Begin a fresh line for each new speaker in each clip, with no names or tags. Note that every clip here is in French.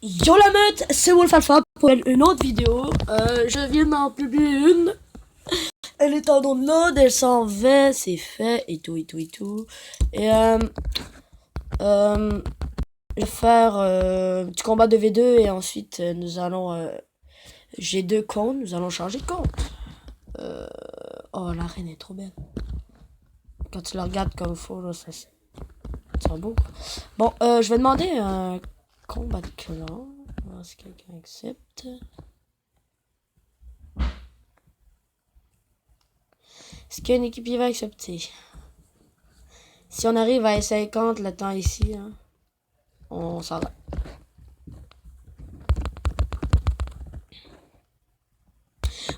Yo la meute, c'est Wolf Alpha pour une autre vidéo. Je viens d'en publier une. Elle est en download, elle s'en va, c'est fait, et tout. Et je vais faire un petit combat de V2 et ensuite nous allons... j'ai deux comptes, nous allons changer de compte. Oh, la reine est trop belle. Quand tu la regardes comme il faut, là, ça sent beau. Bon, je vais demander un combat de clan. Si quelqu'un accepte. Est-ce qu'une équipe va accepter? Si on arrive à 50 le temps ici, hein, on s'en va.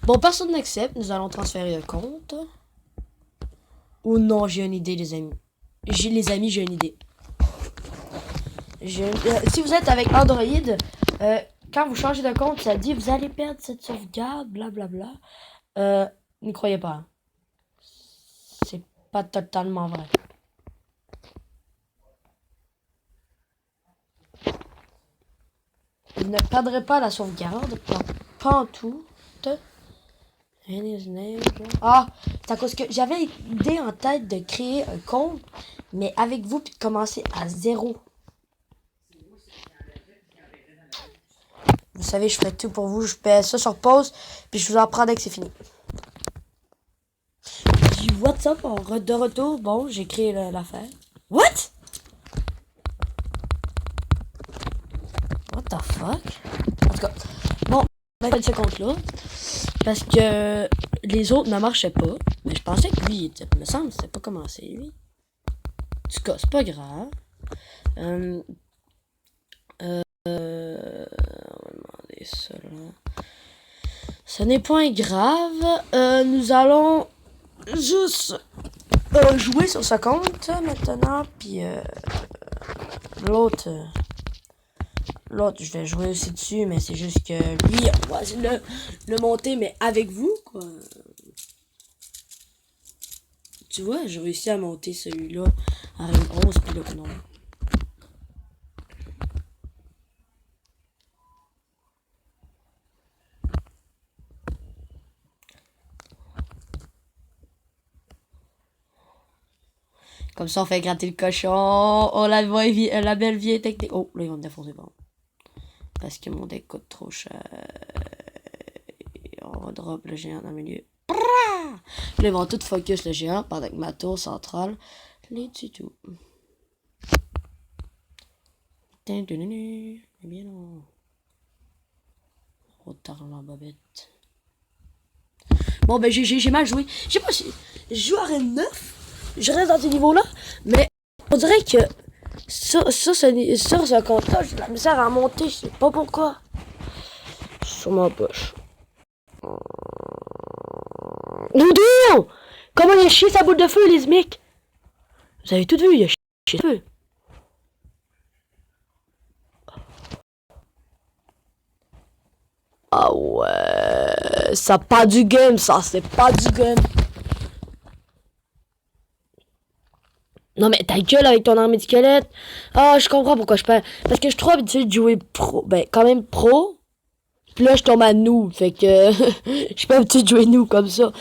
Bon, personne n'accepte. Nous allons transférer le compte. Ou non, j'ai une idée, les amis. J'ai une idée. Si vous êtes avec Android, quand vous changez de compte, ça dit vous allez perdre cette sauvegarde, blablabla. N'y croyez pas. C'est pas totalement vrai. Vous ne perdrez pas la sauvegarde. Pas en tout. Ah, c'est à cause que j'avais l'idée en tête de créer un compte, mais avec vous, puis de commencer à 0. Vous savez, je ferai tout pour vous. Je paie ça sur pause, puis je vous en prends dès que c'est fini. Du WhatsApp de retour. Bon, j'ai créé l'affaire. What? What the fuck? En tout cas, bon, on a fait ce compte-là. Parce que les autres ne marchaient pas. Mais je pensais que lui, il me semble que c'était pas commencé, lui. En tout cas, c'est pas grave. On va demander ça là. Ce n'est point grave. Nous allons juste jouer sur ce compte maintenant. Puis l'autre, je vais jouer aussi dessus. Mais c'est juste que lui, on va le monter, mais avec vous, quoi. Tu vois, j'ai réussi à monter celui-là à Reine 11, puis là, non. Comme ça, on fait gratter le cochon. Oh, la belle vieille technique. Oh, là, ils vont me défoncer, bon. Parce que mon deck coûte trop cher. On va drop le géant dans le milieu. Là, ils vont tout focus le géant pendant que ma tour centrale les tue tout. Eh bien non. Retard la bobette. Bon, ben, j'ai mal joué. Je sais pas si je joue à Reine 9. Je reste dans ce niveau-là. Mais on dirait que sur ce compte-là, j'ai de la misère à monter. Je sais pas pourquoi. Sur ma poche. Doudou! Comment il a chié sa boule de feu, les mecs? Vous avez tout vu, il a chié sa feu. Ah ouais, ça pas du game, ça, c'est pas du game. Non mais ta gueule avec ton armée de squelette. Ah, je comprends pourquoi je perds. Parce que je suis trop habitué de jouer pro. Ben, quand même pro. Puis là, je tombe à nous. Fait que je suis pas habitué de jouer nous comme ça.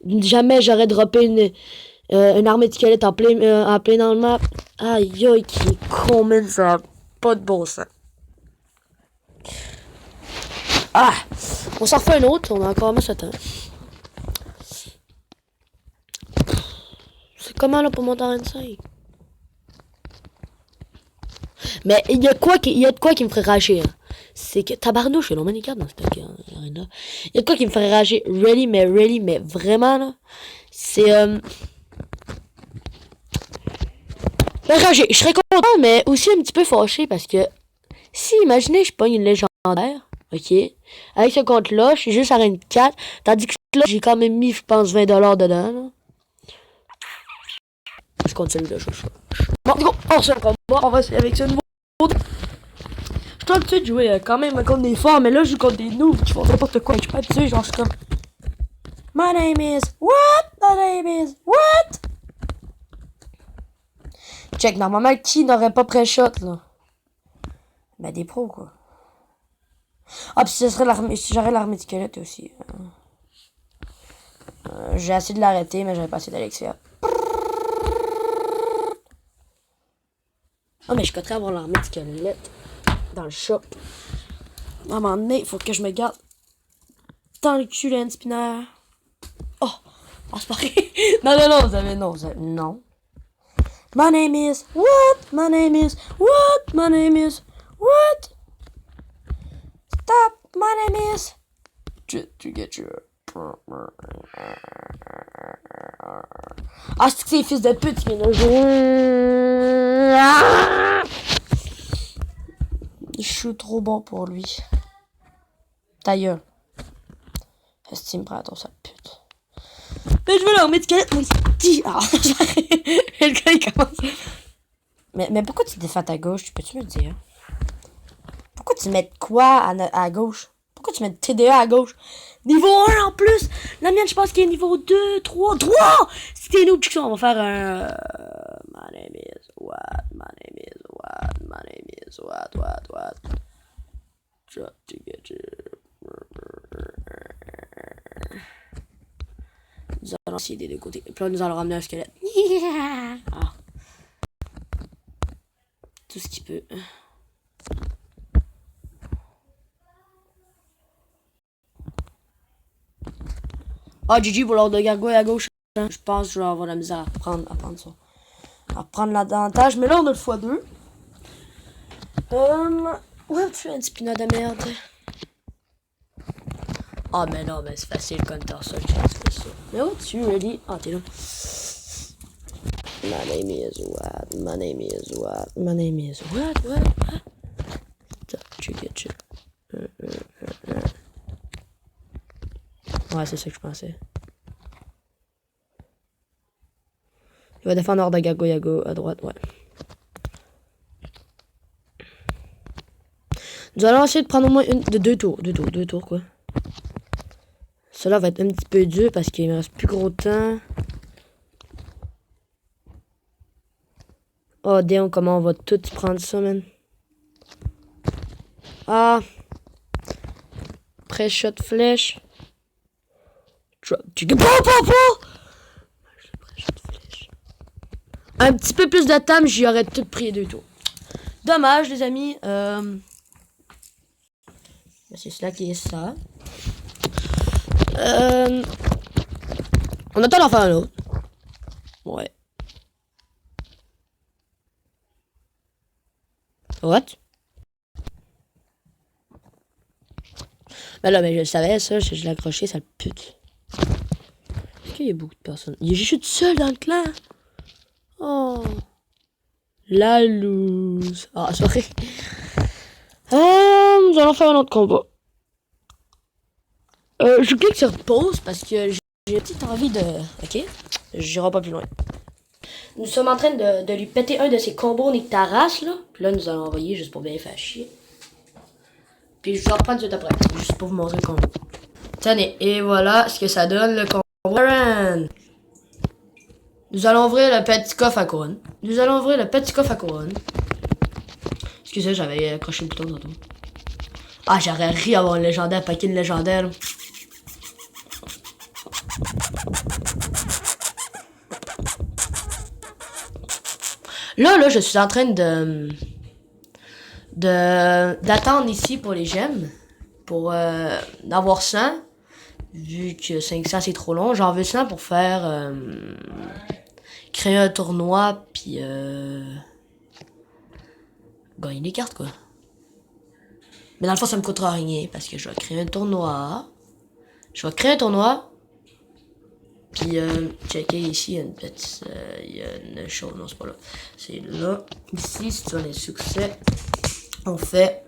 Jamais j'aurais droppé une armée de squelette en plein dans le map. Aïe aïe, qui est con, man, ça a pas de bon sens. Ah! On s'en refait un autre, on a encore mis ce temps. C'est comment là pour monter en 25? Mais il y a de quoi qui me ferait rager. Hein. C'est que tabarnouche, il y a des cartes dans cette arena. Il y a de quoi qui me ferait rager. Really, mais vraiment là. C'est rager. Je serais content, mais aussi un petit peu fâché parce que si imaginez je pogne une légendaire, ok, avec ce compte là, je suis juste à Reine 4, tandis que là j'ai quand même mis je pense 20$ dedans. Là. Je compte celui-là, Bon, go, on se combat, on va essayer avec ce nouveau. Je suis habitué de jouer quand même contre des forts, mais là je joue contre des noobs qui font n'importe quoi. Je suis pas habitué, genre je suis comme My name is what? My name is what? Check, normalement qui n'aurait pas pré-shot là? Ben des pros quoi. Ah, puis ce serait l'armée, si j'aurais l'armée de squelettes aussi. J'ai essayé de l'arrêter, mais j'avais pas assez d'Alexia. Oh, mais je compterais avoir l'armée de squelettes dans le shop. À un moment donné, il faut que je me garde dans le cul, le spinner. Oh! Ah, c'est pas vrai. Non, vous avez... Non. My name is... What? My name is... What? My name is... What? Stop! My name is... To get you... Ah, c'est que c'est fils de pute qui viennent de jouer. Je suis trop bon pour lui. Ta gueule. Estime Predator, sale pute. Mais je veux leur mettre squelette, moi, il ah, le gars, il commence. Mais pourquoi tu défends à gauche, peux-tu me le dire? Pourquoi tu mets quoi à gauche? Pourquoi tu mets TDA à gauche? Niveau 1 en plus! La mienne, je pense qu'il est niveau 2, 3. C'était nous, Chickson. On va faire un... My name is what? My name is what? My name is what? Drop to get you. Nous allons essayer des deux côtés. Et puis là, nous allons ramener un squelette. Ah. Tout ce qu'il peut. Ah, GG pour l'ordre de gargouille à gauche. Je pense que je vais avoir la misère à prendre ça. À prendre l'avantage. Mais là, on a le x2. Ouais, tu es un spinat de merde. Ah, mais non, mais c'est facile quand t'as ça. Mais où tu ready? Ah, t'es là. My name is what? My name is what? My name is what? Tu get you. Ouais, c'est ça que je pensais. Il va défendre hors de Gago à droite, ouais. Nous allons essayer de prendre au moins deux tours, quoi. Cela va être un petit peu dur parce qu'il me reste plus gros temps. Oh, damn, comment on va tout prendre ça, man. Ah. Pré-shot flèche. Un petit peu plus de temps, j'y aurais tout pris 2 tours. Dommage, les amis. C'est cela qui est ça. On attend d'en faire un autre. Ouais. What? Ben là, mais je le savais, ça. Je l'ai accroché, ça le pute. Est-ce qu'il y a beaucoup de personnes? Je suis tout seul dans le clan. Oh. La loose. Ah, sorry. Nous allons faire un autre combat. Je clique sur pause parce que j'ai une petite envie de... Ok? J'irai pas plus loin. Nous sommes en train de lui péter un de ses combos nique ta race, là. Puis là, nous allons envoyer juste pour bien faire chier. Puis je vais reprendre tout de suite après. Juste pour vous montrer le combo. Tenez, et voilà ce que ça donne le combo. Nous allons ouvrir le petit coffre à couronne. Excusez, j'avais accroché le bouton tantôt. Ah, j'aurais ri avoir un légendaire, paquet de légendaire. Là, je suis en train d'attendre ici pour les gemmes. Pour avoir 100. Vu que 500 c'est trop long. J'en veux 100 pour faire... créer un tournoi. Puis... gagner des cartes, quoi. Mais dans le fond, ça me coûtera rien. Parce que je vais créer un tournoi. Puis, checker ici, il y a une petite... il y a une chose, non, c'est pas là. C'est là. Ici, si tu as les succès, on fait...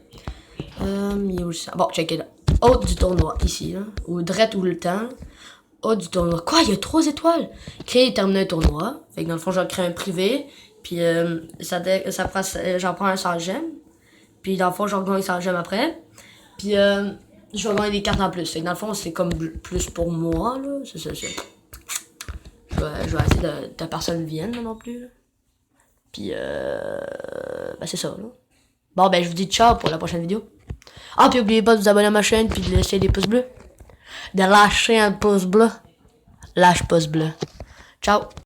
bon, checker là. Haute du tournoi, ici, là. Ou direct ou le temps. Haute du tournoi. Quoi, il y a 3 étoiles? Créer et terminer un tournoi. Fait que dans le fond, je vais créer un privé. Puis, j'en prends un sans gemme. Puis, dans le fond, je vais gagner sans gemme après. Puis, je vais gagner des cartes en plus. Fait que dans le fond, c'est comme plus pour moi, là. C'est ça. Je vais essayer de personne vienne, là, non plus. Là. Puis, ben, c'est ça, là. Bon, ben, je vous dis ciao pour la prochaine vidéo. Ah, puis n'oubliez pas de vous abonner à ma chaîne, puis de laisser des pouces bleus. De lâcher un pouce bleu. Lâche pouce bleu. Ciao.